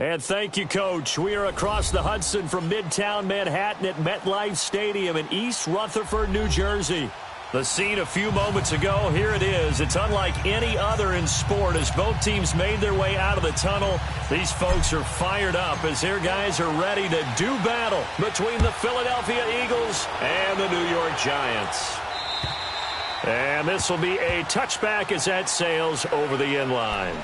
And thank you, Coach. We are across the Hudson from Midtown Manhattan at MetLife Stadium in East Rutherford, New Jersey. The scene a few moments ago, here it is. It's unlike any other in sport as both teams made their way out of the tunnel. These folks are fired up as their guys are ready to do battle between the Philadelphia Eagles and the New York Giants. And this will be a touchback as that sails over the end line.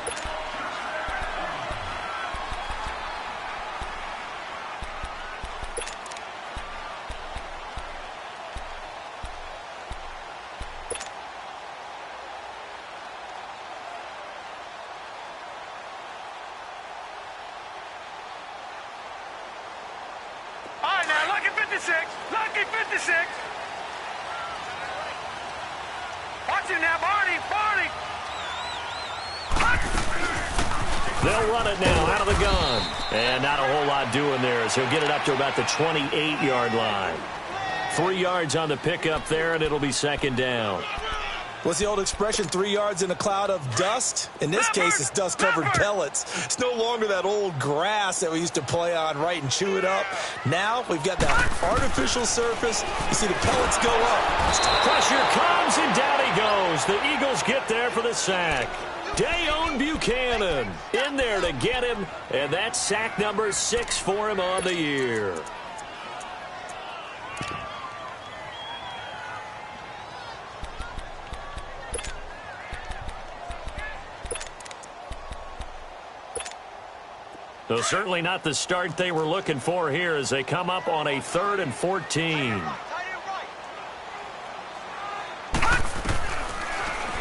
Lucky 56. Watch him now, Barney. They'll run it now out of the gun. And not a whole lot doing there as he'll get it up to about the 28-yard line. 3 yards on the pickup there, and it'll be second down. What's the old expression, 3 yards in a cloud of dust? In this case, it's dust-covered pellets. It's no longer that old grass that we used to play on, right, and chew it up. Now we've got that artificial surface. You see the pellets go up. Pressure comes, and down he goes. The Eagles get there for the sack. Dayon Buchanan in there to get him, and that's sack number 6 for him on the year. So certainly not the start they were looking for here as they come up on a 3rd and 14.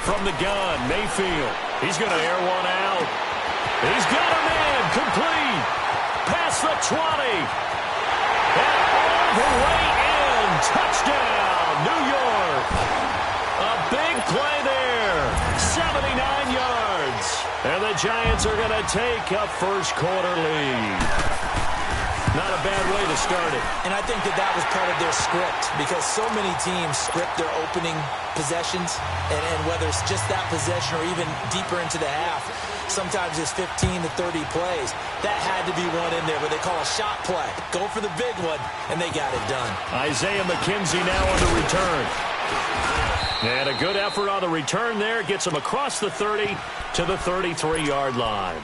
From the gun, Mayfield. He's going to air one out. He's got a man complete. Past the 20. And all the way in. Touchdown, New York. A big play there. 79 yards. And the Giants are going to take a first-quarter lead. Not a bad way to start it. And I think that was part of their script because so many teams script their opening possessions, and whether it's just that possession or even deeper into the half, sometimes it's 15 to 30 plays. That had to be one in there where they call a shot play. Go for the big one, and they got it done. Isaiah McKenzie now on the return. And a good effort on the return there. Gets him across the 30 to the 33-yard line.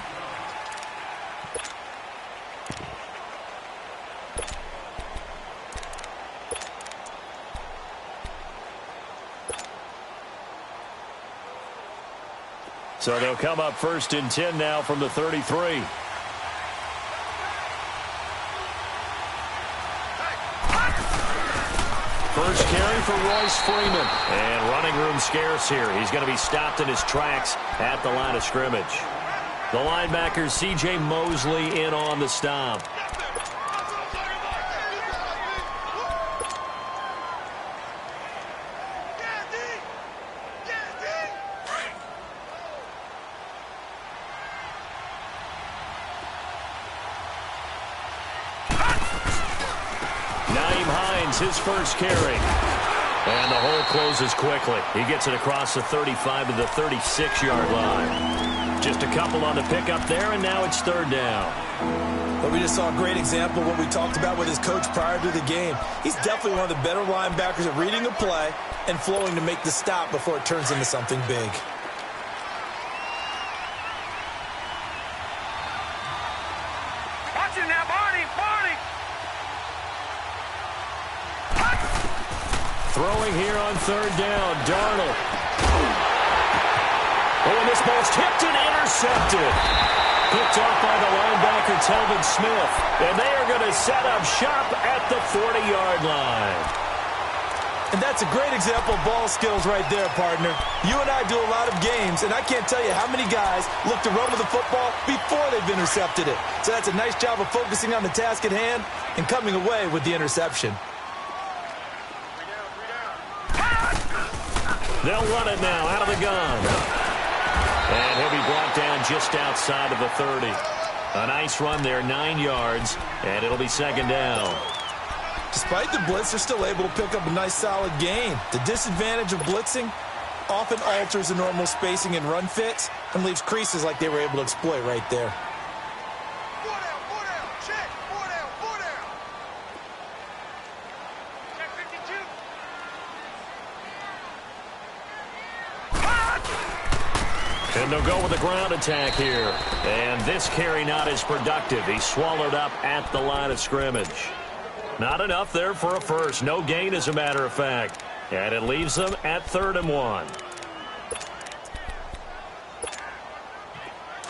So they'll come up 1st and 10 now from the 33. First carry for Royce Freeman. And running room scarce here. He's going to be stopped in his tracks at the line of scrimmage. The linebacker, C.J. Mosley, in on the stop. His first carry. And the hole closes quickly. He gets it across the 35 to the 36-yard line. Just a couple on the pickup there, and now it's 3rd down. But we just saw a great example of what we talked about with his coach prior to the game. He's definitely one of the better linebackers at reading a play and flowing to make the stop before it turns into something big. Watch him now, Barney. Throwing here on 3rd down, Darnold. Oh, and this ball's tipped and intercepted. Picked off by the linebacker, Telvin Smith. And they are going to set up shop at the 40-yard line. And that's a great example of ball skills right there, partner. You and I do a lot of games, and I can't tell you how many guys look to run with the football before they've intercepted it. So that's a nice job of focusing on the task at hand and coming away with the interception. They'll run it now out of the gun. And he'll be brought down just outside of the 30. A nice run there, 9 yards, and it'll be 2nd down. Despite the blitz, they're still able to pick up a nice solid gain. The disadvantage of blitzing often alters the normal spacing and run fits and leaves creases like they were able to exploit right there. And they'll go with a ground attack here. And this carry not as productive. He's swallowed up at the line of scrimmage. Not enough there for a first. No gain, as a matter of fact. And it leaves them at 3rd and 1.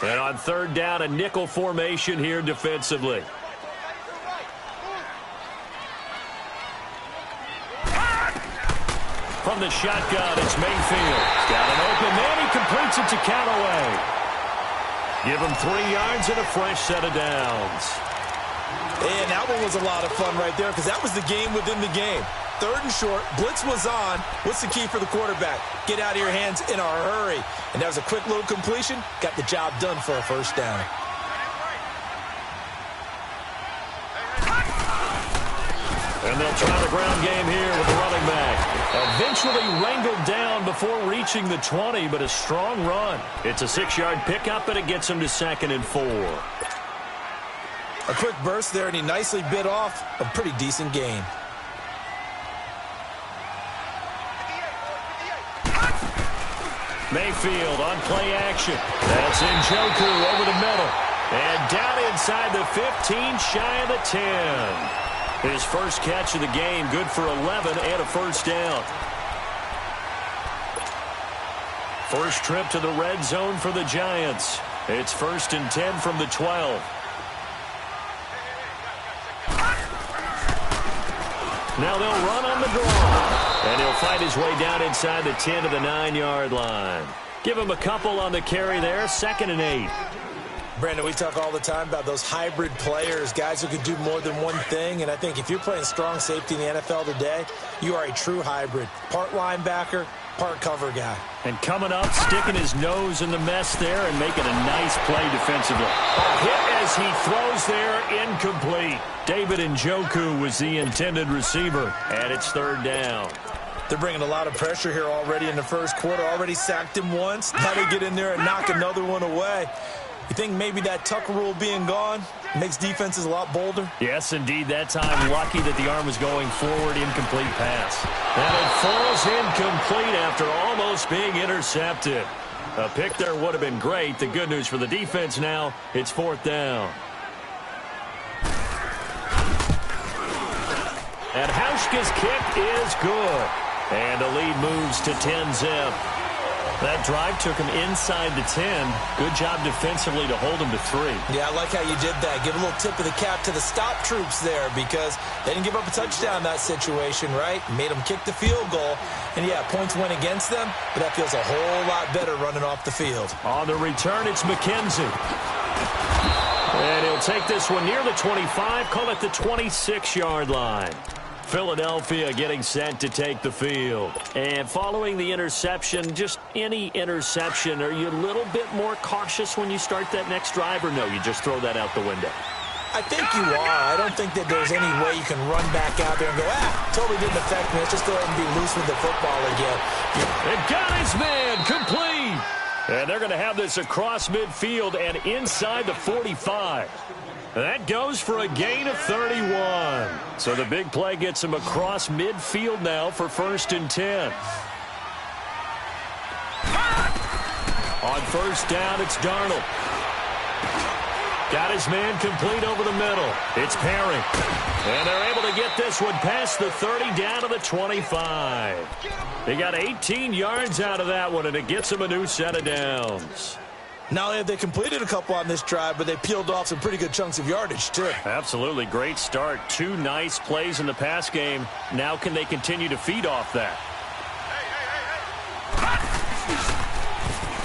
And on 3rd down, a nickel formation here defensively. From the shotgun, it's Mayfield. Got an open man. He completes it to Callaway. Give him 3 yards and a fresh set of downs. And that one was a lot of fun right there because that was the game within the game. 3rd and short. Blitz was on. What's the key for the quarterback? Get out of your hands in a hurry. And that was a quick little completion. Got the job done for a first down. And they'll try the ground game here with the running back. Eventually wrangled down before reaching the 20, but a strong run. It's a 6-yard pickup, and it gets him to 2nd and 4. A quick burst there, and he nicely bit off a pretty decent gain. Mayfield on play action. That's Njoku over the middle. And down inside the 15, shy of the 10. His first catch of the game, good for 11 and a first down. First trip to the red zone for the Giants. It's 1st and 10 from the 12. Now they'll run on the draw. And he'll fight his way down inside the 10 to the 9-yard line. Give him a couple on the carry there, 2nd and 8. Brandon, we talk all the time about those hybrid players, guys who can do more than one thing. And I think if you're playing strong safety in the NFL today, you are a true hybrid. Part linebacker, part cover guy. And coming up, sticking his nose in the mess there and making a nice play defensively. A hit as he throws there, incomplete. David Njoku was the intended receiver, and it's 3rd down. They're bringing a lot of pressure here already in the first quarter. Already sacked him once. Now they get in there and knock another one away. You think maybe that Tucker rule being gone makes defenses a lot bolder? Yes, indeed. That time, lucky that the arm was going forward, incomplete pass. And it falls incomplete after almost being intercepted. A pick there would have been great. The good news for the defense now, it's 4th down. And Hauschka's kick is good. And the lead moves to 10-zip. That drive took him inside the 10. Good job defensively to hold him to 3. Yeah, I like how you did that. Give a little tip of the cap to the stop troops there because they didn't give up a touchdown in that situation, right? Made them kick the field goal. And, yeah, points went against them, but that feels a whole lot better running off the field. On the return, it's McKenzie. And he'll take this one near the 25, call it the 26-yard line. Philadelphia getting set to take the field. And following the interception, just any interception, are you a little bit more cautious when you start that next drive, or no, you just throw that out the window? I think you are. I don't think that there's any way you can run back out there and go, totally didn't affect me. Let's just go ahead and be loose with the football again. And got his man, complete. And they're going to have this across midfield and inside the 45. That goes for a gain of 31. So the big play gets him across midfield now for 1st and 10. On 1st down, it's Darnold. Got his man complete over the middle. It's Perry. And they're able to get this one past the 30 down to the 25. They got 18 yards out of that one, and it gets them a new set of downs. Not only have they completed a couple on this drive, but they peeled off some pretty good chunks of yardage, too. Absolutely. Great start. 2 nice plays in the pass game. Now can they continue to feed off that?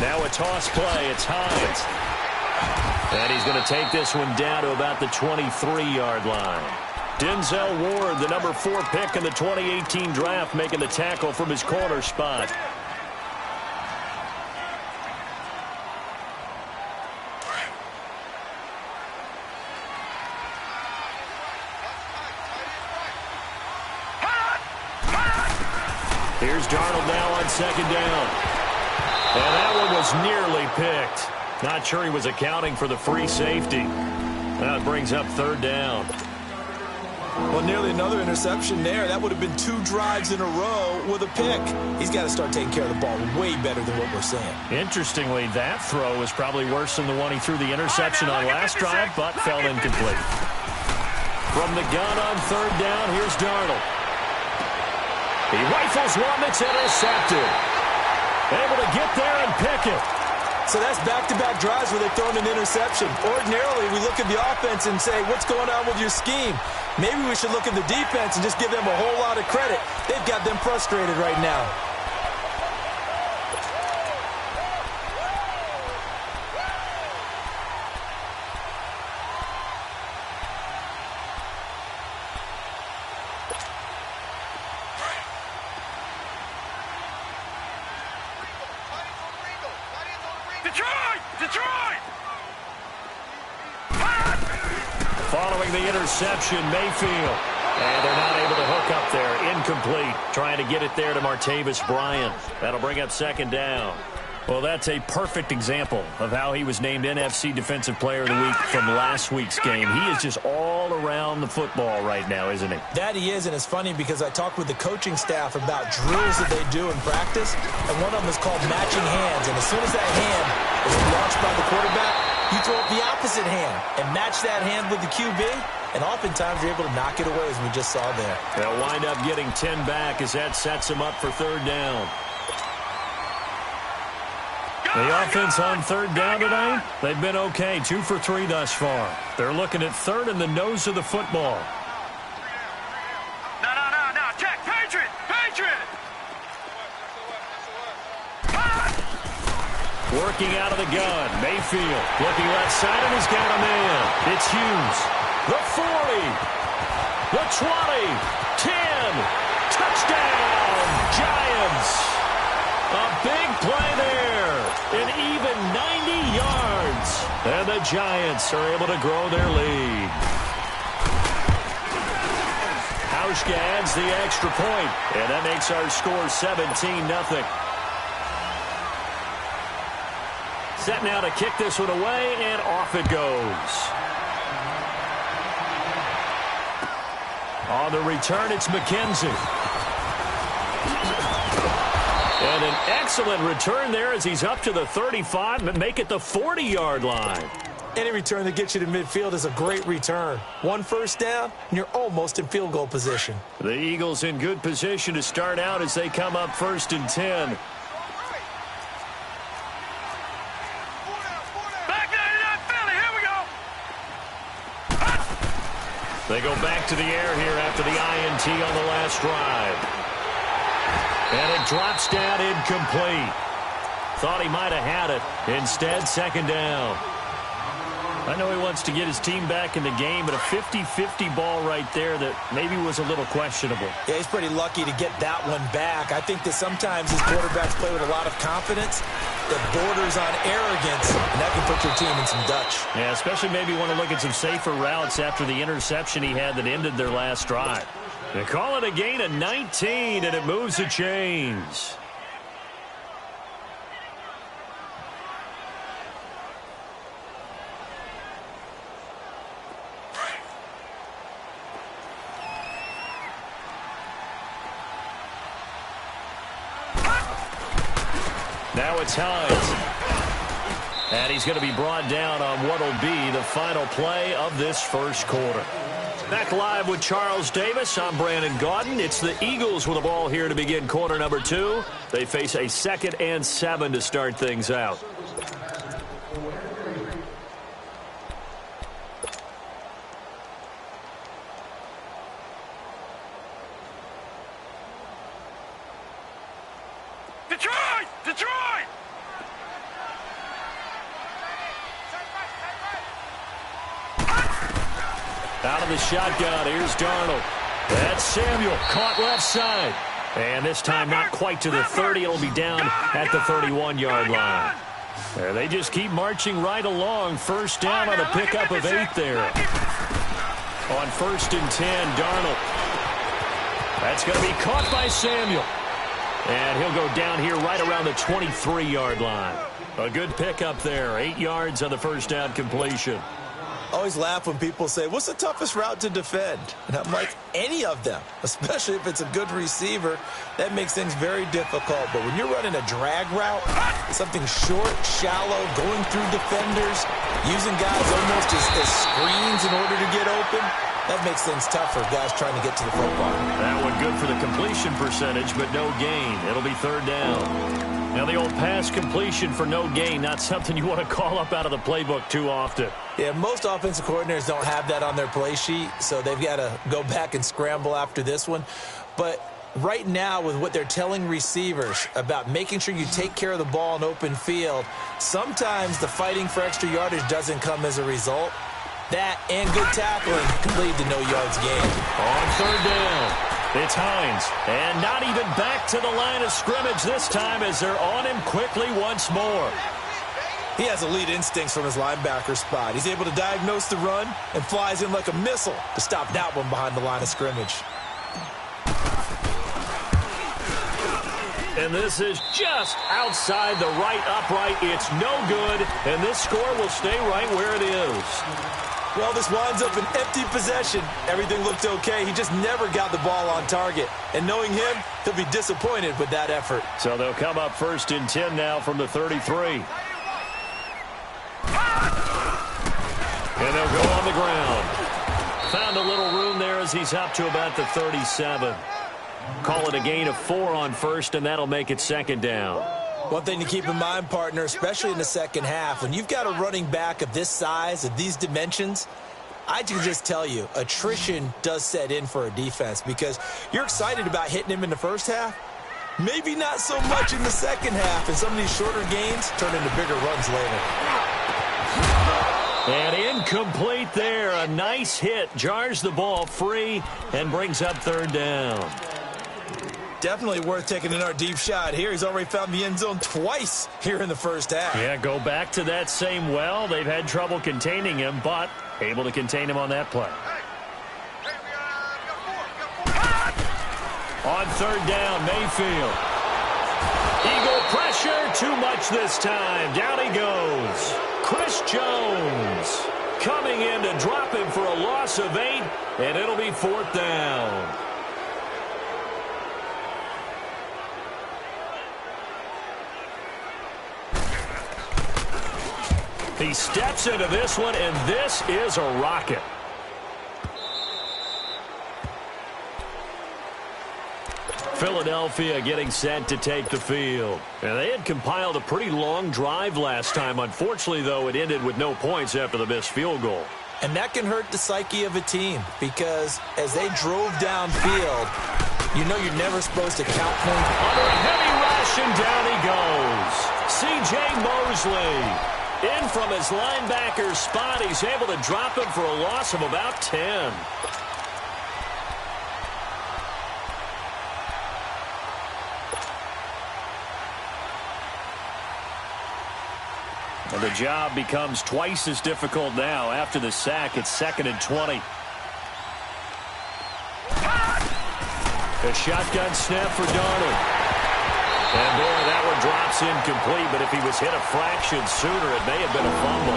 Now a toss play. It's Hines. And he's going to take this one down to about the 23-yard line. Denzel Ward, the number 4 pick in the 2018 draft, making the tackle from his corner spot. Here's Darnold now on 2nd down. And that one was nearly picked. Not sure he was accounting for the free safety. That brings up 3rd down. Well, nearly another interception there. That would have been 2 drives in a row with a pick. He's got to start taking care of the ball way better than what we're seeing. Interestingly, that throw was probably worse than the one he threw the interception on last drive, but fell incomplete. From the gun on 3rd down, here's Darnold. He rifles one that's intercepted. Able to get there and pick it. So that's back-to-back drives where they've thrown an interception. Ordinarily, we look at the offense and say, what's going on with your scheme? Maybe we should look at the defense and just give them a whole lot of credit. They've got them frustrated right now. Detroit! Following the interception, Mayfield. And they're not able to hook up there. Incomplete. Trying to get it there to Martavis Bryant. That'll bring up 2nd down. Well, that's a perfect example of how he was named NFC Defensive Player of the Week from last week's game. He is just all around the football right now, isn't he? That he is, and it's funny because I talked with the coaching staff about drills that they do in practice, and one of them is called matching hands. And as soon as that hand is launched by the quarterback, you throw up the opposite hand and match that hand with the QB, and oftentimes you're able to knock it away, as we just saw there. They'll wind up getting 10 back as that sets them up for 3rd down. The offense on 3rd down tonight, they've been okay. 2 for 3 thus far. They're looking at 3rd in the nose of the football. No. Check. Patriot! Working out of the gun. Mayfield looking left side, and he's got a man. It's Hughes. The 40. The 20. 10. Touchdown, Giants. A big play there. An even 90 yards. And the Giants are able to grow their lead. Hauschka adds the extra point, and that makes our score 17-0. Set now to kick this one away, and off it goes. On the return, it's McKenzie. And an excellent return there as he's up to the 35 and make it the 40-yard line. Any return that gets you to midfield is a great return. 1 first down, and you're almost in field goal position. The Eagles in good position to start out as they come up 1st and 10. They go back to the air here after the INT on the last drive. And it drops down incomplete. Thought he might have had it. Instead, 2nd down. I know he wants to get his team back in the game, but a 50-50 ball right there that maybe was a little questionable. Yeah, he's pretty lucky to get that one back. I think that sometimes his quarterbacks play with a lot of confidence that borders on arrogance, and that can put your team in some Dutch. Yeah, especially maybe want to look at some safer routes after the interception he had that ended their last drive. They call it a gain of 19, and it moves the chains. Now it's Hines. And he's going to be brought down on what will be the final play of this first quarter. Back live with Charles Davis. I'm Brandon Gaudin. It's the Eagles with the ball here to begin quarter number 2. They face a 2nd and 7 to start things out. Detroit! Out of the shotgun, here's Darnold. That's Samuel, caught left side. And this time not quite to the 30. It'll be down at the 31-yard line. There, they just keep marching right along. First down on a pickup of 8 there. On 1st and 10, Darnold. That's going to be caught by Samuel. And he'll go down here right around the 23-yard line. A good pickup there. 8 yards on the first down completion. Always laugh when people say, what's the toughest route to defend? And I'm like, any of them, especially if it's a good receiver. That makes things very difficult. But when you're running a drag route, something short, shallow, going through defenders, using guys almost as screens in order to get open, that makes things tough for guys trying to get to the football. That one good for the completion percentage, but no gain. It'll be third down. Now, the old pass completion for no gain, not something you want to call up out of the playbook too often. Yeah, most offensive coordinators don't have that on their play sheet, so they've got to go back and scramble after this one. But right now, with what they're telling receivers about making sure you take care of the ball in open field, sometimes the fighting for extra yardage doesn't come as a result. That and good tackling can lead to no yards gained. On third down. It's Hines, and not even back to the line of scrimmage this time as they're on him quickly once more. He has elite instincts from his linebacker spot. He's able to diagnose the run and flies in like a missile to stop that one behind the line of scrimmage. And this is just outside the right upright. It's no good, and this score will stay right where it is. Well, this winds up an empty possession. Everything looked okay. He just never got the ball on target. And knowing him, he'll be disappointed with that effort. So they'll come up first and 10 now from the 33. And they'll go on the ground. Found a little room there as he's up to about the 37. Call it a gain of 4 on first, and that'll make it second down. One thing to keep in mind, partner, especially in the second half, when you've got a running back of this size, of these dimensions, I can just tell you, attrition does set in for a defense because you're excited about hitting him in the first half. Maybe not so much in the second half, and some of these shorter gains turn into bigger runs later. And incomplete there. A nice hit. Jars the ball free and brings up third down. Definitely worth taking in our deep shot here. He's already found the end zone twice here in the first half. Yeah, go back to that same well. They've had trouble containing him, but able to contain him on that play. On third down, Mayfield. Eagle pressure, too much this time. Down he goes. Chris Jones coming in to drop him for a loss of 8, and it'll be fourth down. He steps into this one, and this is a rocket. Philadelphia getting set to take the field. And they had compiled a pretty long drive last time. Unfortunately, though, it ended with no points after the missed field goal. And that can hurt the psyche of a team because as they drove downfield, you know you're never supposed to count points. Under a heavy rush, and down he goes. C.J. Mosley. In from his linebacker's spot, he's able to drop him for a loss of about 10. And the job becomes twice as difficult now. After the sack, it's 2nd and 20. A shotgun snap for Darnold. And boy, that one drops incomplete, but if he was hit a fraction sooner, it may have been a fumble.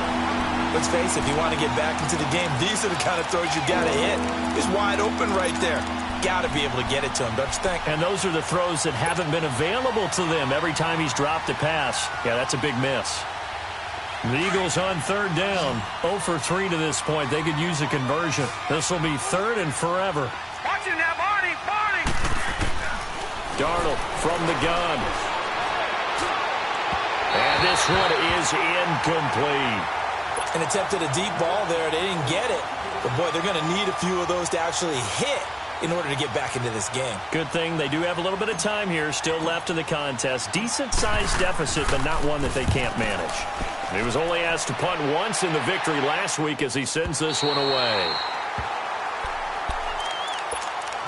Let's face it, if you want to get back into the game, these are the kind of throws you got to hit. He's wide open right there. Got to be able to get it to him, don't you think? And those are the throws that haven't been available to them every time he's dropped a pass. Yeah, that's a big miss. The Eagles on third down. 0 for 3 to this point. They could use a conversion. This will be third and forever. Watch him now, Barney! Darnold from the gun. And this one is incomplete. An attempt at a deep ball there. They didn't get it. But, boy, they're going to need a few of those to actually hit in order to get back into this game. Good thing they do have a little bit of time here still left in the contest. Decent-sized deficit, but not one that they can't manage. He was only asked to punt once in the victory last week as he sends this one away.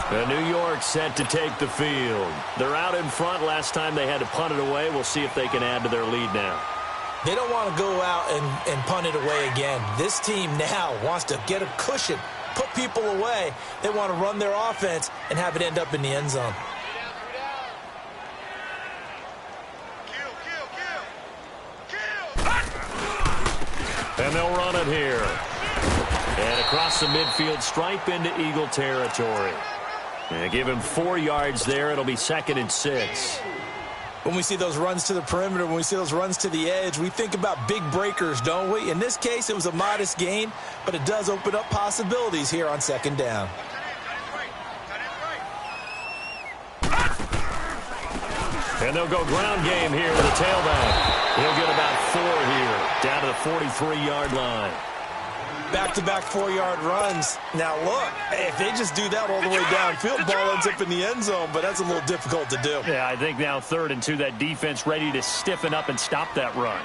The New York set to take the field. They're out in front. Last time they had to punt it away. We'll see if they can add to their lead now. They don't want to go out and punt it away again. This team now wants to get a cushion, put people away. They want to run their offense and have it end up in the end zone. Kill. And they'll run it here. And across the midfield stripe into Eagle territory. And give him 4 yards there. It'll be 2nd and 6. When we see those runs to the perimeter, when we see those runs to the edge, we think about big breakers, don't we? In this case, it was a modest gain, but it does open up possibilities here on 2nd down. And they'll go ground game here with the tailback. He'll get about 4 here, down to the 43-yard line. Back-to-back 4-yard runs. Now, look, if they just do that all the way downfield, ball ends up in the end zone, but that's a little difficult to do. Yeah, I think now 3rd and 2, that defense ready to stiffen up and stop that run.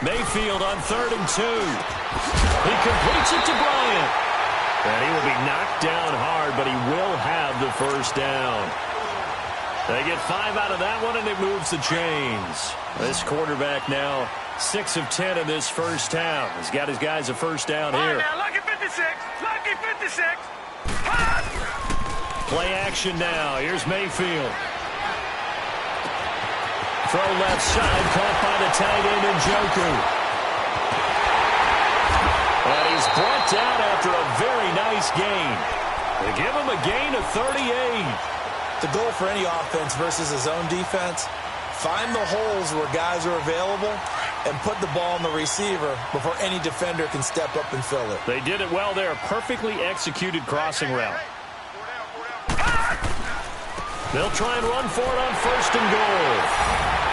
Mayfield on 3rd and 2. He completes it to Bryant. And he will be knocked down hard, but he will have the 1st down. They get 5 out of that one, and it moves the chains. This quarterback now 6 of 10 in this 1st half. He's got his guys a 1st down here. Now, lucky 56. Lucky 56. Play action now. Here's Mayfield. Throw left side, caught by the tight end Njoku. And he's brought down after a very nice gain. They give him a gain of 38. The goal for any offense versus his own defense, find the holes where guys are available and put the ball on the receiver before any defender can step up and fill it. They did it well there. Perfectly executed crossing route. They'll try and run for it on 1st and goal.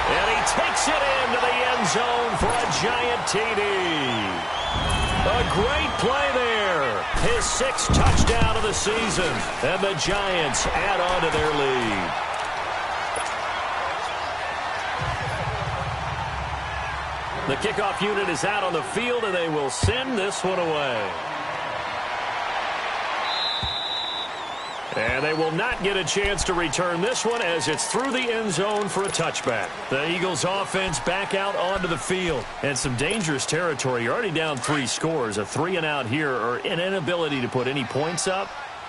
And he takes it into the end zone for a giant TD. A great play there. His 6th touchdown of the season. And the Giants add on to their lead. The kickoff unit is out on the field, and they will send this one away. And they will not get a chance to return this one as it's through the end zone for a touchback. The Eagles offense back out onto the field. And some dangerous territory. You're already down 3 scores. A 3-and-out here or an inability to put any points up.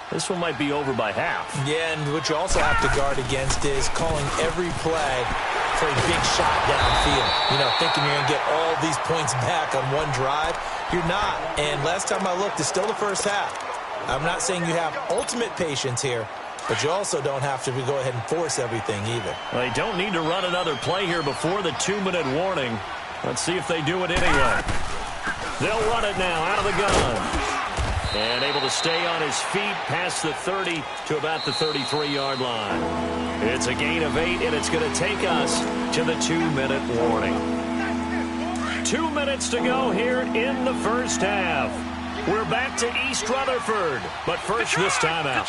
This one might be over by half. Yeah, and what you also have to guard against is calling every play for a big shot downfield. You know, thinking you're going to get all these points back on one drive. You're not. And last time I looked, it's still the 1st half. I'm not saying you have ultimate patience here, but you also don't have to go ahead and force everything either. They don't need to run another play here before the 2-minute warning. Let's see if they do it anyway. They'll run it now out of the gun. And able to stay on his feet past the 30 to about the 33-yard line. It's a gain of 8, and it's going to take us to the 2-minute warning. 2 minutes to go here in the 1st half. We're back to East Rutherford, but first this timeout.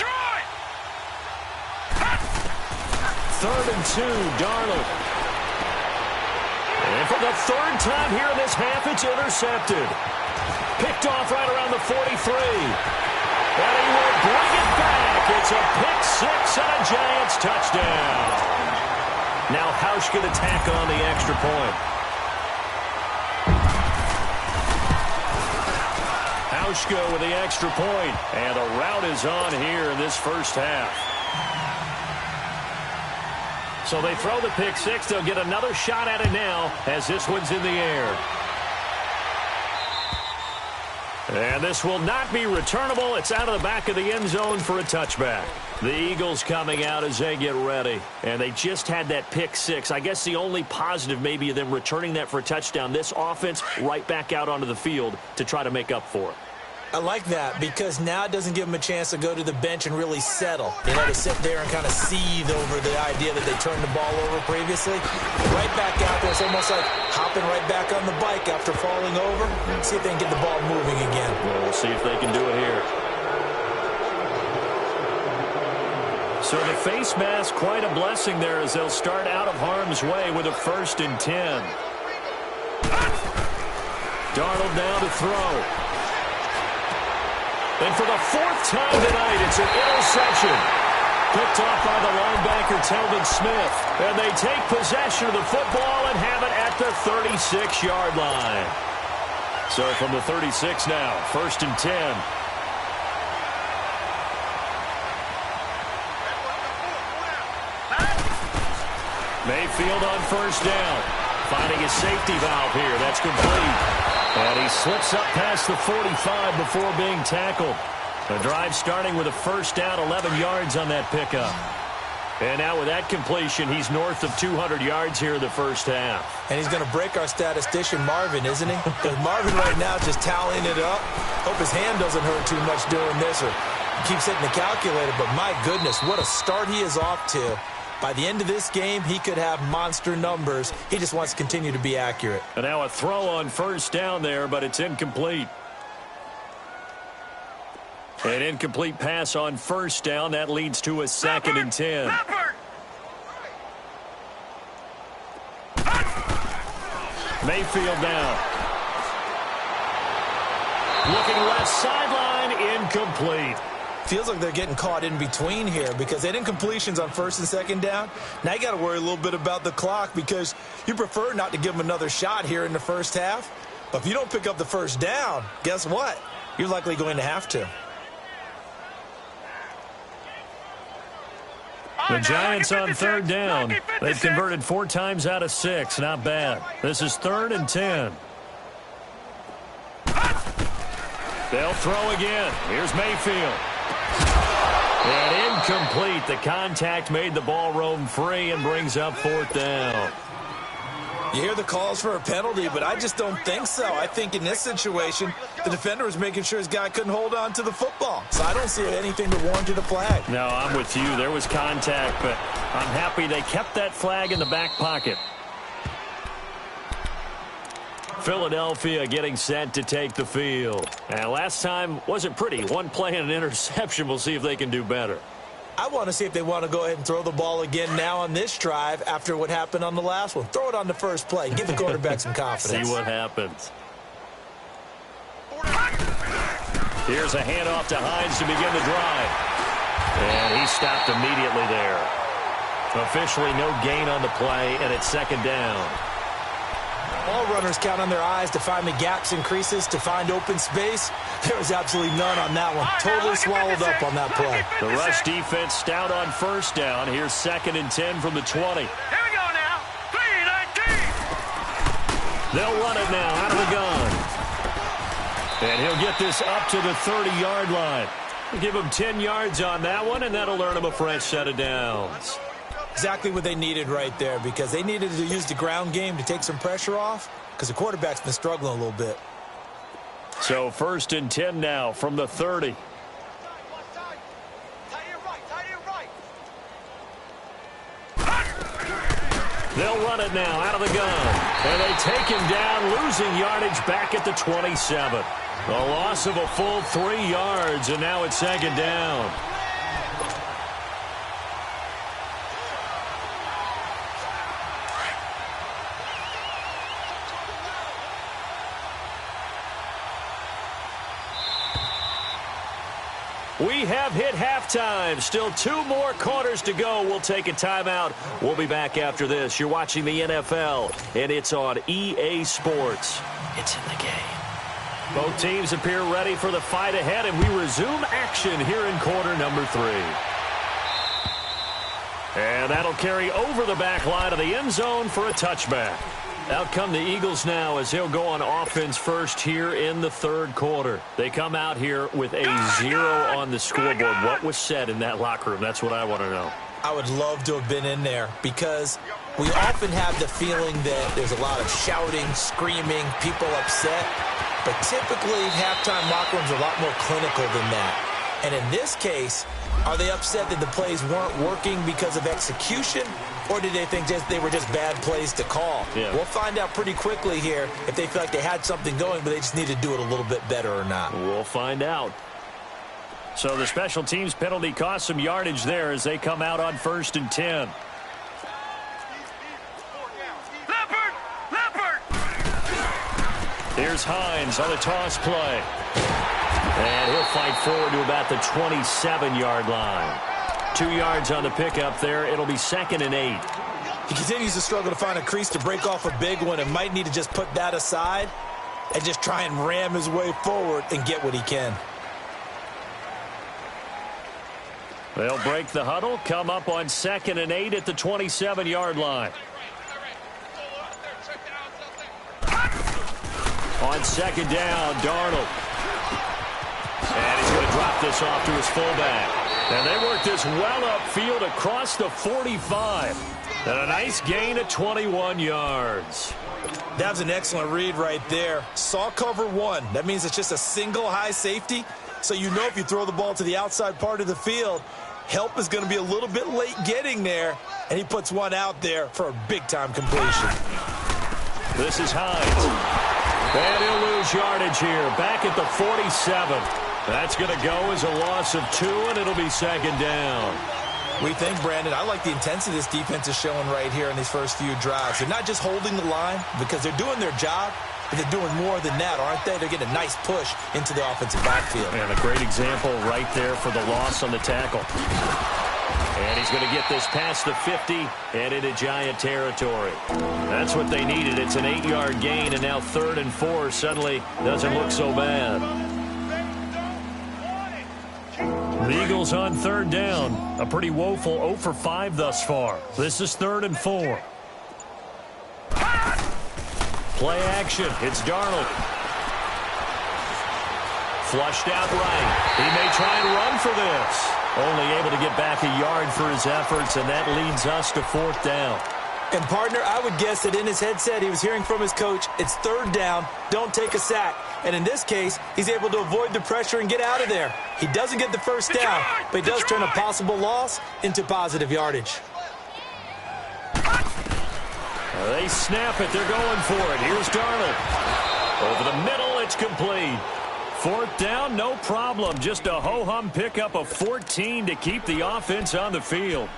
3rd and 2, Darnold. And for the 3rd time here in this half, it's intercepted. Picked off right around the 43. And he will bring it back. It's a pick 6 and a Giants touchdown. Now Hausch can attack on the extra point. Hauschko with the extra point, and the route is on here in this 1st half. So they throw the pick 6. They'll get another shot at it now as this one's in the air. And this will not be returnable. It's out of the back of the end zone for a touchback. The Eagles coming out as they get ready. And they just had that pick 6. I guess the only positive maybe of them returning that for a touchdown. This offense right back out onto the field to try to make up for it. I like that because now it doesn't give them a chance to go to the bench and really settle. You know, to sit there and kind of seethe over the idea that they turned the ball over previously. Right back out there, it's almost like hopping right back on the bike after falling over. See if they can get the ball moving again. Well, we'll see if they can do it here. So the face mask, quite a blessing there as they'll start out of harm's way with a 1st and 10. Darnold now to throw. And for the 4th time tonight, it's an interception. Picked off by the linebacker, Telvin Smith. And they take possession of the football and have it at the 36-yard line. So from the 36 now, 1st and 10. Mayfield on 1st down. finding his safety valve here. That's complete. And he slips up past the 45 before being tackled. The drive starting with a first down, 11 yards on that pickup. And now with that completion, he's north of 200 yards here in the first half. And he's going to break our statistician, Marvin, isn't he? Because Marvin right now just tallying it up. Hope his hand doesn't hurt too much doing this or keeps hitting the calculator. But my goodness, what a start he is off to. By the end of this game, he could have monster numbers. He just wants to continue to be accurate. And now a throw on first down there, but it's incomplete. An incomplete pass on first down. That leads to a 2nd and 10. Mayfield now. Looking left sideline, incomplete. Feels like they're getting caught in between here because they didn't completions on first and second down. Now you got to worry a little bit about the clock because you prefer not to give them another shot here in the first half. But if you don't pick up the first down, guess what? You're likely going to have to. The Giants on third down. They've converted 4 times out of 6. Not bad. This is 3rd and 10. They'll throw again. Here's Mayfield. And incomplete. The contact made the ball roam free and brings up 4th down. You hear the calls for a penalty, but I just don't think so. I think in this situation, the defender was making sure his guy couldn't hold on to the football. So I don't see anything to warrant a flag. No, I'm with you. There was contact, but I'm happy they kept that flag in the back pocket. Philadelphia getting set to take the field. And last time wasn't pretty. One play and an interception. We'll see if they can do better. I want to see if they want to go ahead and throw the ball again now on this drive after what happened on the last one. Throw it on the first play. Give the quarterback some confidence. See what happens. Here's a handoff to Hines to begin the drive. And he stopped immediately there. Officially no gain on the play, and it's 2nd down. All runners count on their eyes to find the gaps and creases, to find open space. There was absolutely none on that one. Totally swallowed up on that play. The rush defense stout on first down. Here's 2nd and 10 from the 20. Here we go now. 3-19. They'll run it now out of the gun. And he'll get this up to the 30-yard line. Give him 10 yards on that one, and that'll earn him a fresh set of downs. Exactly what they needed right there because they needed to use the ground game to take some pressure off because the quarterback's been struggling a little bit. So 1st and 10 now from the 30. They'll run it now out of the gun. And they take him down, losing yardage back at the 27. A loss of a full 3 yards, and now it's 2nd down. We have hit halftime. Still 2 more quarters to go. We'll take a timeout. We'll be back after this. You're watching the NFL, and it's on EA Sports. It's in the game. Both teams appear ready for the fight ahead, and we resume action here in quarter number 3. And that'll carry over the back line of the end zone for a touchback. Out come the Eagles now as he'll go on offense first here in the 3rd quarter. They come out here with a 0 on the scoreboard. What was said in that locker room? That's what I want to know. I would love to have been in there because we often have the feeling that there's a lot of shouting, screaming, people upset. But typically, halftime locker rooms are a lot more clinical than that. And in this case, are they upset that the plays weren't working because of execution? Or did they think they were just bad plays to call? Yeah. We'll find out pretty quickly here if they feel like they had something going, but they just need to do it a little bit better or not. We'll find out. So the special teams penalty cost some yardage there as they come out on 1st and 10. Leopard! Here's Hines on the toss play. And he'll fight forward to about the 27-yard line. 2 yards on the pickup there. It'll be 2nd and 8. He continues to struggle to find a crease to break off a big one and might need to just put that aside and just try and ram his way forward and get what he can. They'll break the huddle, come up on 2nd and 8 at the 27-yard line. On second down, Darnold. And he's going to drop this off to his fullback. And they work this well upfield across the 45. And a nice gain of 21 yards. That was an excellent read right there. Saw cover one. That means it's just a single high safety. So you know if you throw the ball to the outside part of the field, help is going to be a little bit late getting there. And he puts one out there for a big-time completion. This is Hines. And he'll lose yardage here. Back at the 47. That's going to go as a loss of 2, and it'll be second down. We think, Brandon, I like the intensity this defense is showing right here in these first few drives. They're not just holding the line because they're doing their job, but they're doing more than that, aren't they? They're getting a nice push into the offensive backfield. And a great example right there for the loss on the tackle. And he's going to get this past the 50 and into Giant territory. That's what they needed. It's an 8-yard gain, and now 3rd and 4 suddenly doesn't look so bad. The Eagles on 3rd down. A pretty woeful 0 for 5 thus far. This is 3rd and 4. Play action. It's Darnold. Flushed out right. He may try and run for this. Only able to get back a yard for his efforts, and that leads us to 4th down. And, partner, I would guess that in his headset he was hearing from his coach, it's 3rd down, don't take a sack. And in this case, he's able to avoid the pressure and get out of there. He doesn't get the first down, but he does turn a possible loss into positive yardage. They snap it. They're going for it. Here's Darnold. Over the middle, it's complete. 4th down, no problem. Just a ho-hum pickup of 14 to keep the offense on the field.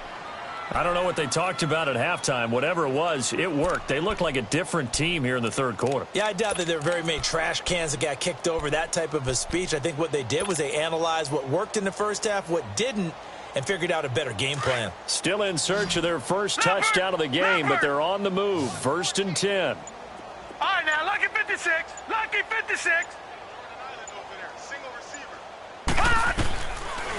I don't know what they talked about at halftime. Whatever it was, it worked. They looked like a different team here in the 3rd quarter. Yeah, I doubt that there were very many trash cans that got kicked over, that type of a speech. I think what they did was they analyzed what worked in the first half, what didn't, and figured out a better game plan. Still in search of their first touchdown of the game, but they're on the move. 1st and 10. All right, now, lucky 56. Lucky 56.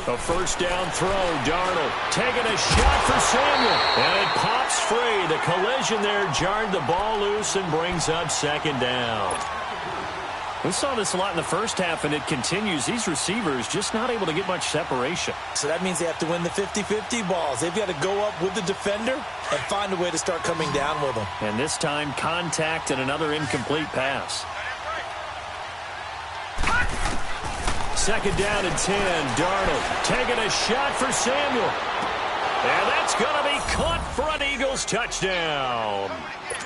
A 1st down throw. Darnold taking a shot for Samuel. And it pops free. The collision there jarred the ball loose and brings up 2nd down. We saw this a lot in the first half, and it continues. These receivers just not able to get much separation. So that means they have to win the 50-50 balls. They've got to go up with the defender and find a way to start coming down with them. And this time, contact and another incomplete pass. 2nd down and 10. Darnold taking a shot for Samuel. And that's going to be caught for an Eagles touchdown.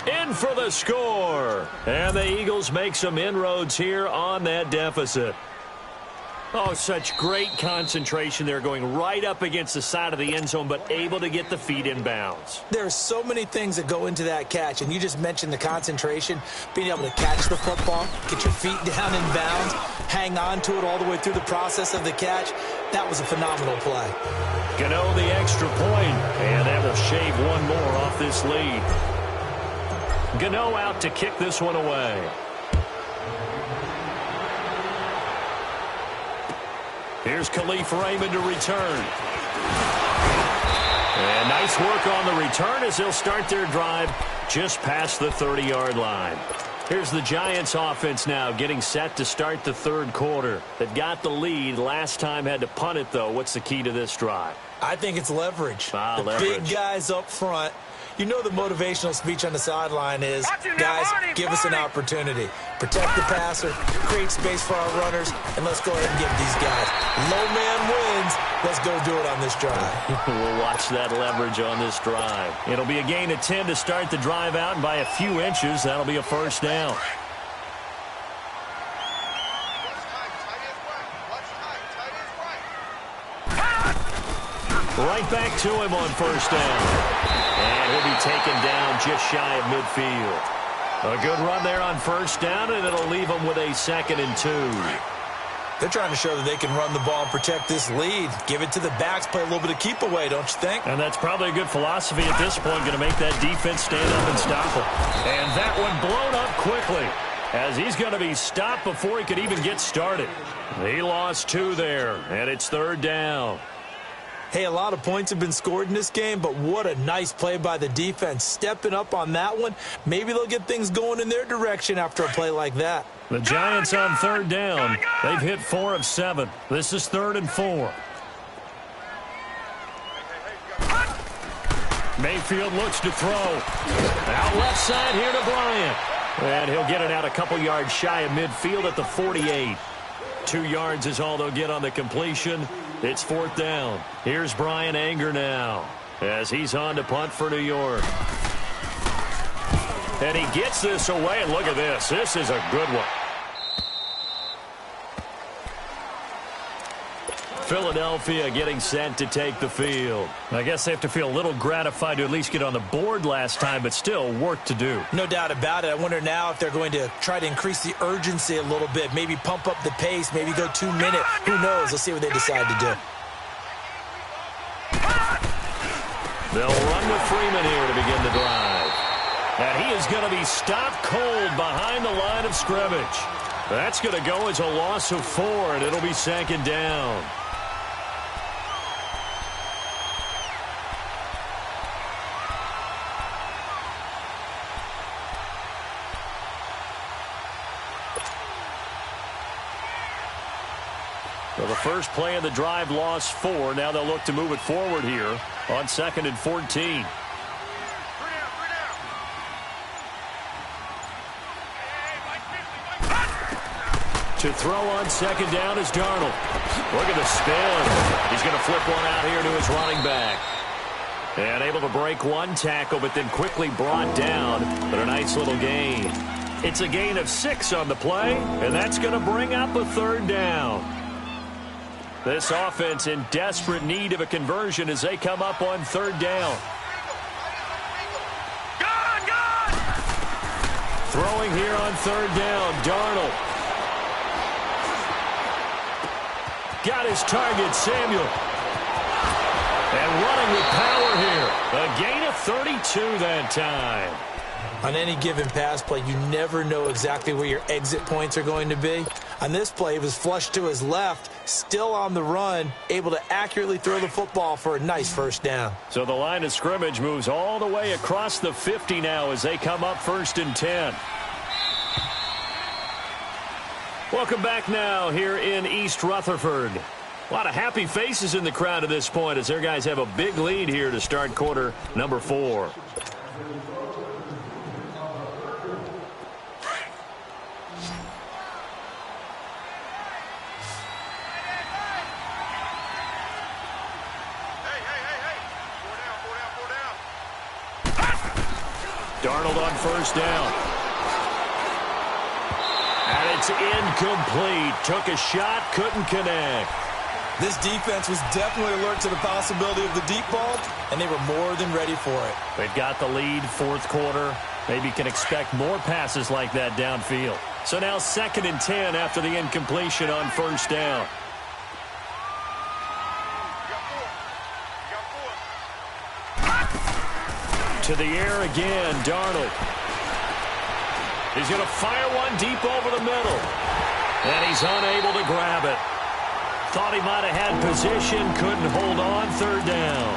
In for the score. And the Eagles make some inroads here on that deficit. Oh, such great concentration there, going right up against the side of the end zone, but able to get the feet in bounds. There are so many things that go into that catch, and you just mentioned the concentration, being able to catch the football, get your feet down in bounds, hang on to it all the way through the process of the catch. That was a phenomenal play. Gano the extra point, and that will shave one more off this lead. Gano out to kick this one away. Here's Khalif Raymond to return. And nice work on the return as they'll start their drive just past the 30-yard line. Here's the Giants offense now getting set to start the 3rd quarter. They've got the lead. Last time had to punt it, though. What's the key to this drive? I think it's leverage. Leverage. Big guys up front. You know the motivational speech on the sideline is, guys, give us an opportunity. Protect the passer, create space for our runners, and let's go ahead and get these guys. Low man wins. Let's go do it on this drive. We'll watch that leverage on this drive. It'll be a gain of 10 to start the drive out, and by a few inches, that'll be a 1st down. Right back to him on 1st down. And he'll be taken down just shy of midfield. A good run there on 1st down, and it'll leave him with a 2nd and 2. They're trying to show that they can run the ball and protect this lead. Give it to the backs, play a little bit of keep away, don't you think? And that's probably a good philosophy at this point, going to make that defense stand up and stop him. And that one blown up quickly, as he's going to be stopped before he could even get started. He lost 2 there, and it's 3rd down. Hey, a lot of points have been scored in this game, but what a nice play by the defense. Stepping up on that one, maybe they'll get things going in their direction after a play like that. The Giants on third down. They've hit 4 of 7. This is 3rd and 4. Mayfield looks to throw. Out left side here to Bryant. And he'll get it out a couple yards shy of midfield at the 48. 2 yards is all they'll get on the completion. It's 4th down. Here's Brian Anger now as he's on to punt for New York. And he gets this away, and look at this. This is a good one. Philadelphia getting set to take the field. I guess they have to feel a little gratified to at least get on the board last time, but still work to do. No doubt about it. I wonder now if they're going to try to increase the urgency a little bit, maybe pump up the pace, maybe go 2 minute. Who knows? Let's see what they decide to do. They'll run with Freeman here to begin the drive. And he is going to be stopped cold behind the line of scrimmage. That's going to go as a loss of 4, and it'll be 2nd down. Well, the first play of the drive lost 4. Now they'll look to move it forward here on 2nd and 14. To throw on 2nd down is Darnold. Look at the spin. He's going to flip one out here to his running back. And able to break 1 tackle, but then quickly brought down. But a nice little gain. It's a gain of 6 on the play, and that's going to bring up a 3rd down. This offense in desperate need of a conversion as they come up on 3rd down. Throwing here on 3rd down, Darnold. Got his target, Samuel. And running with power here. A gain of 32 that time. On any given pass play, you never know exactly where your exit points are going to be. On this play, it was flushed to his left, still on the run, able to accurately throw the football for a nice 1st down. So the line of scrimmage moves all the way across the 50 now as they come up 1st and 10. Welcome back now here in East Rutherford. A lot of happy faces in the crowd at this point as their guys have a big lead here to start quarter number 4. Darnold on 1st down. And it's incomplete. Took a shot, couldn't connect. This defense was definitely alert to the possibility of the deep ball, and they were more than ready for it. They've got the lead, 4th quarter. Maybe can expect more passes like that downfield. So now 2nd and 10 after the incompletion on 1st down. To the air again, Darnold. He's going to fire one deep over the middle. And he's unable to grab it. Thought he might have had position, couldn't hold on, 3rd down.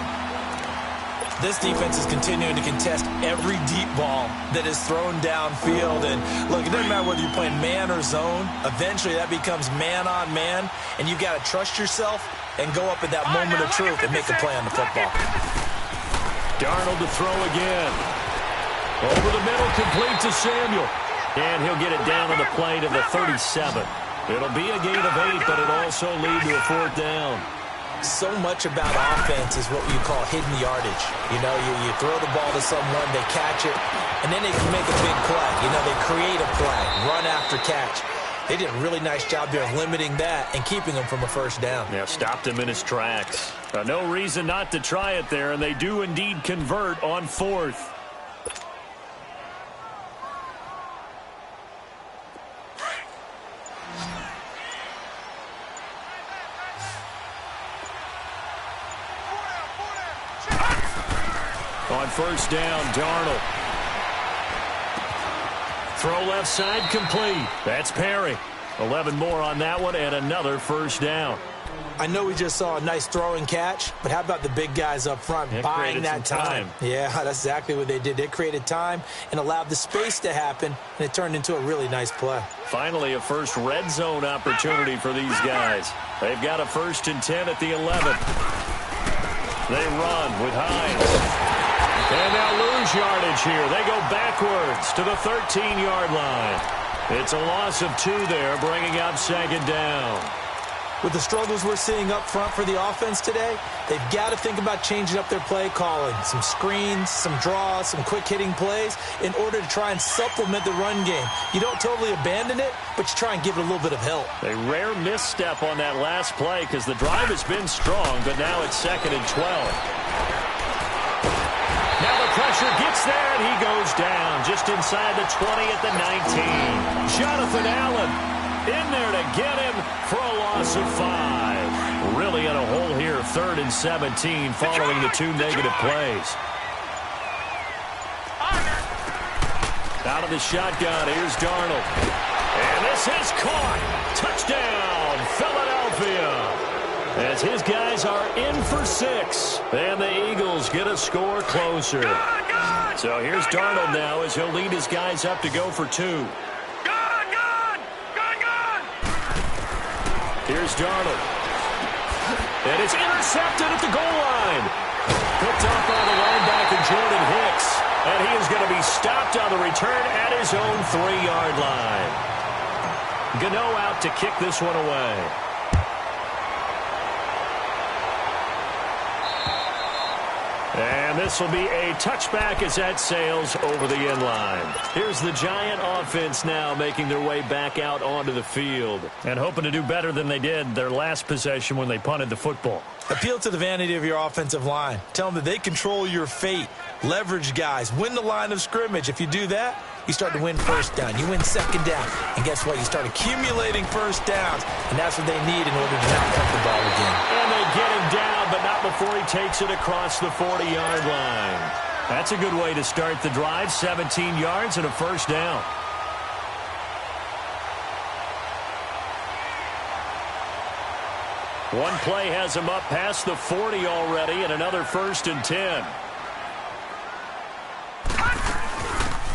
This defense is continuing to contest every deep ball that is thrown downfield. And look, it doesn't matter whether you're playing man or zone. Eventually that becomes man on man. And you've got to trust yourself and go up at that moment of truth and make a play on the football. Darnold to throw again. Over the middle, complete to Samuel. And he'll get it down on the play to the 37. It'll be a gain of 8, but it'll also lead to a 4th down. So much about offense is what you call hidden yardage. You know, you throw the ball to someone, they catch it, and then they can make a big play. You know, they create a play, run after catch. They did a really nice job there of limiting that and keeping him from a 1st down. Yeah, stopped him in his tracks. No reason not to try it there, and they do indeed convert on 4th. On 1st down, Darnold. Throw left side complete. That's Perry. 11 more on that one and another 1st down. I know we just saw a nice throwing catch, but how about the big guys up front buying that time? Yeah, that's exactly what they did. They created time and allowed the space to happen, and it turned into a really nice play. Finally, a first red zone opportunity for these guys. They've got a 1st and 10 at the 11. They run with Hines. And they'll lose yardage here. They go backwards to the 13-yard line. It's a loss of 2 there, bringing up 2nd down. With the struggles we're seeing up front for the offense today, they've got to think about changing up their play calling. Some screens, some draws, some quick-hitting plays in order to try and supplement the run game. You don't totally abandon it, but you try and give it a little bit of help. A rare misstep on that last play because the drive has been strong, but now it's 2nd and 12. Now the pressure gets there, and he goes down just inside the 20 at the 19. Jonathan Allen in there to get him for a loss of 5. Really in a hole here, 3rd and 17 following the 2 negative plays. Out of the shotgun, here's Darnold. And this is caught. Touchdown, Philadelphia. As his guys are in for 6. And the Eagles get a score closer. So here's Darnold now as he'll lead his guys up to go for 2. Here's Darnold. And it's intercepted at the goal line. Picked up by the linebacker, Jordan Hicks. And he is going to be stopped on the return at his own 3-yard line. Gano out to kick this one away. And this will be a touchback as that sails over the end line. Here's the Giant offense now making their way back out onto the field and hoping to do better than they did their last possession when they punted the football. Appeal to the vanity of your offensive line. Tell them that they control your fate. Leverage guys. Win the line of scrimmage. If you do that, you start to win 1st down. You win 2nd down. And guess what? You start accumulating 1st downs. And that's what they need in order to not punt the ball again. And they get him down, but not before he takes it across the 40-yard line. That's a good way to start the drive. 17 yards and a 1st down. One play has him up past the 40 already, and another 1st and 10.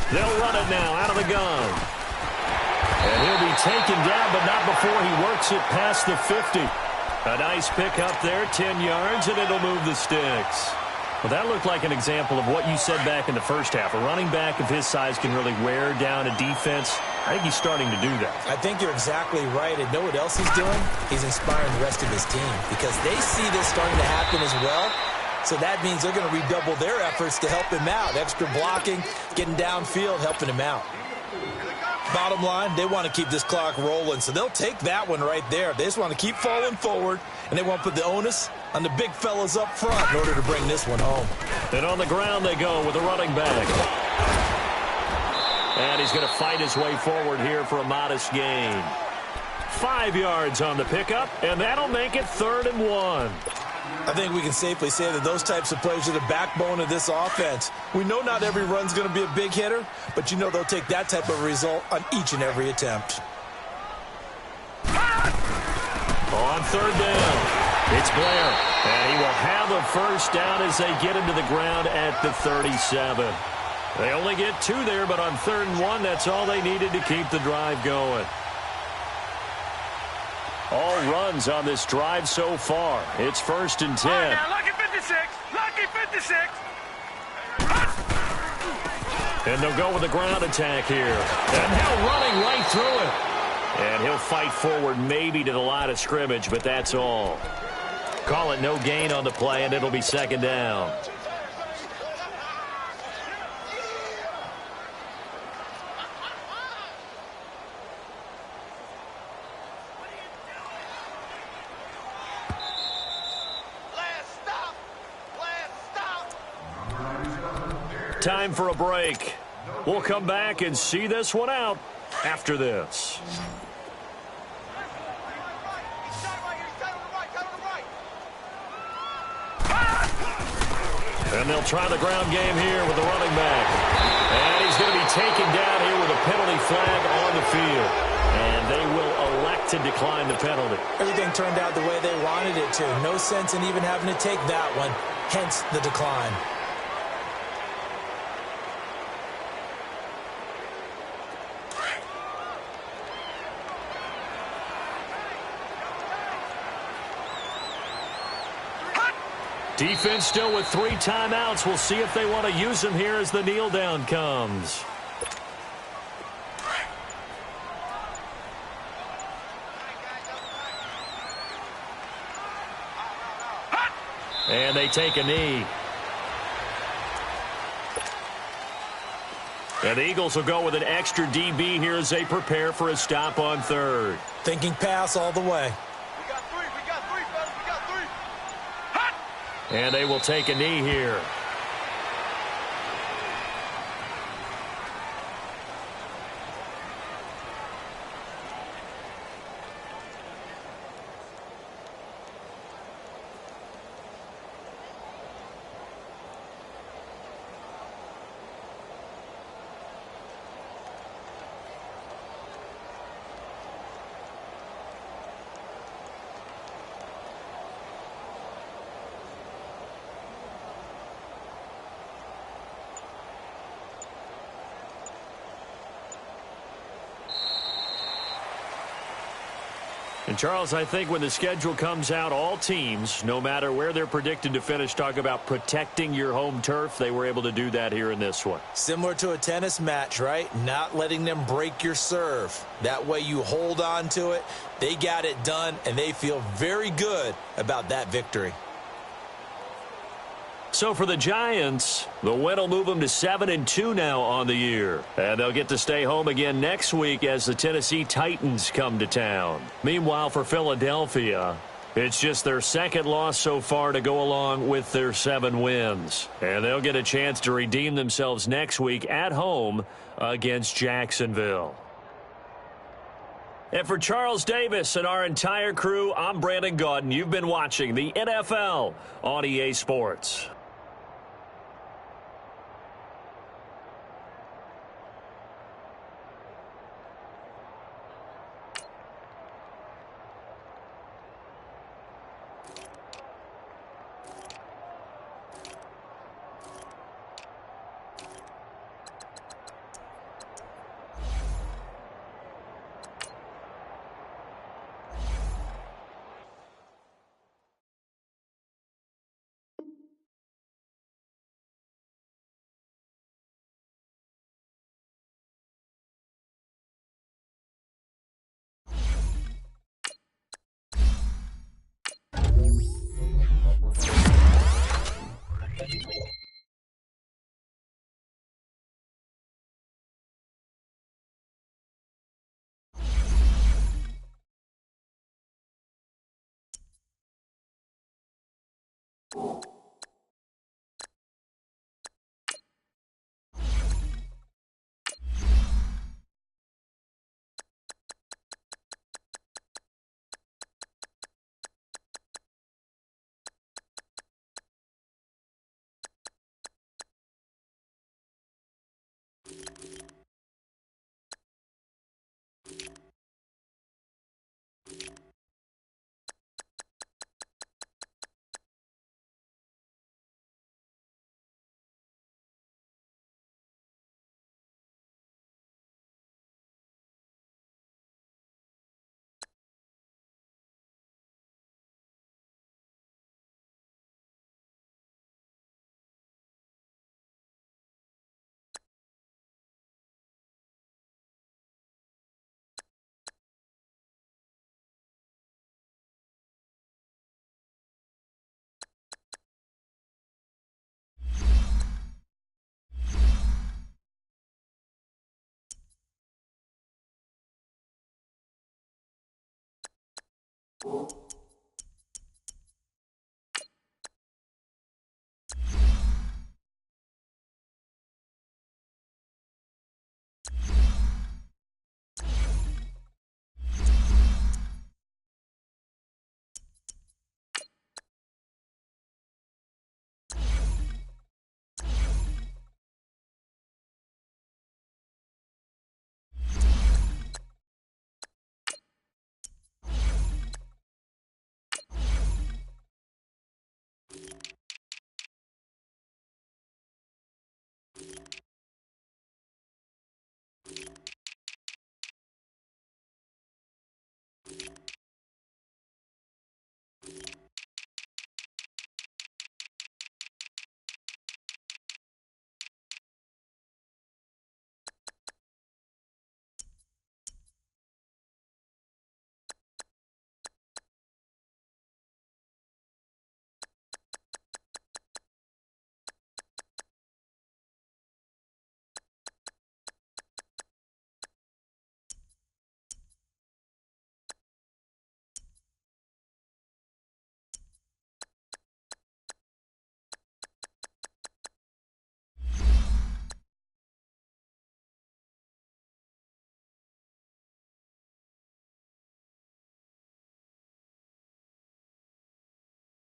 They'll run it now out of the gun. And he'll be taken down, but not before he works it past the 50. A nice pick up there, 10 yards, and it'll move the sticks. Well, that looked like an example of what you said back in the first half. A running back of his size can really wear down a defense. I think he's starting to do that. I think you're exactly right. And know what else he's doing? He's inspiring the rest of his team because they see this starting to happen as well. So that means they're going to redouble their efforts to help him out. Extra blocking, getting downfield, helping him out. Bottom line, they want to keep this clock rolling, so they'll take that one right there. They just want to keep falling forward, and they want to put the onus on the big fellas up front in order to bring this one home. And on the ground they go with a running back. And he's going to fight his way forward here for a modest gain. 5 yards on the pickup, and that'll make it 3rd and 1. I think we can safely say that those types of plays are the backbone of this offense. We know not every run's going to be a big hitter, but you know they'll take that type of result on each and every attempt. On 3rd down, it's Blair. And he will have a 1st down as they get him to the ground at the 37. They only get 2 there, but on 3rd and 1, that's all they needed to keep the drive going. All runs on this drive so far. It's 1st and 10. All right, now, lucky 56. Lucky 56. And they'll go with a ground attack here. And now running right through it. And he'll fight forward maybe to the line of scrimmage, but that's all. Call it no gain on the play, and it'll be 2nd down. Time for a break. We'll come back and see this one out after this. And they'll try the ground game here with the running back. And he's going to be taken down here with a penalty flag on the field. And they will elect to decline the penalty. Everything turned out the way they wanted it to. No sense in even having to take that one, hence the decline. Defense still with 3 timeouts. We'll see if they want to use them here as the kneel down comes. And they take a knee. And the Eagles will go with an extra DB here as they prepare for a stop on third. Thinking pass all the way. We got three, fellas. We got three. Hot! And they will take a knee here. And, Charles, I think when the schedule comes out, all teams, no matter where they're predicted to finish, talk about protecting your home turf. They were able to do that here in this one. Similar to a tennis match, right? Not letting them break your serve. That way you hold on to it. They got it done, and they feel very good about that victory. So for the Giants, the win will move them to 7-2 now on the year. And they'll get to stay home again next week as the Tennessee Titans come to town. Meanwhile, for Philadelphia, it's just their second loss so far to go along with their 7 wins. And they'll get a chance to redeem themselves next week at home against Jacksonville. And for Charles Davis and our entire crew, I'm Brandon Gaudin. You've been watching the NFL on EA Sports.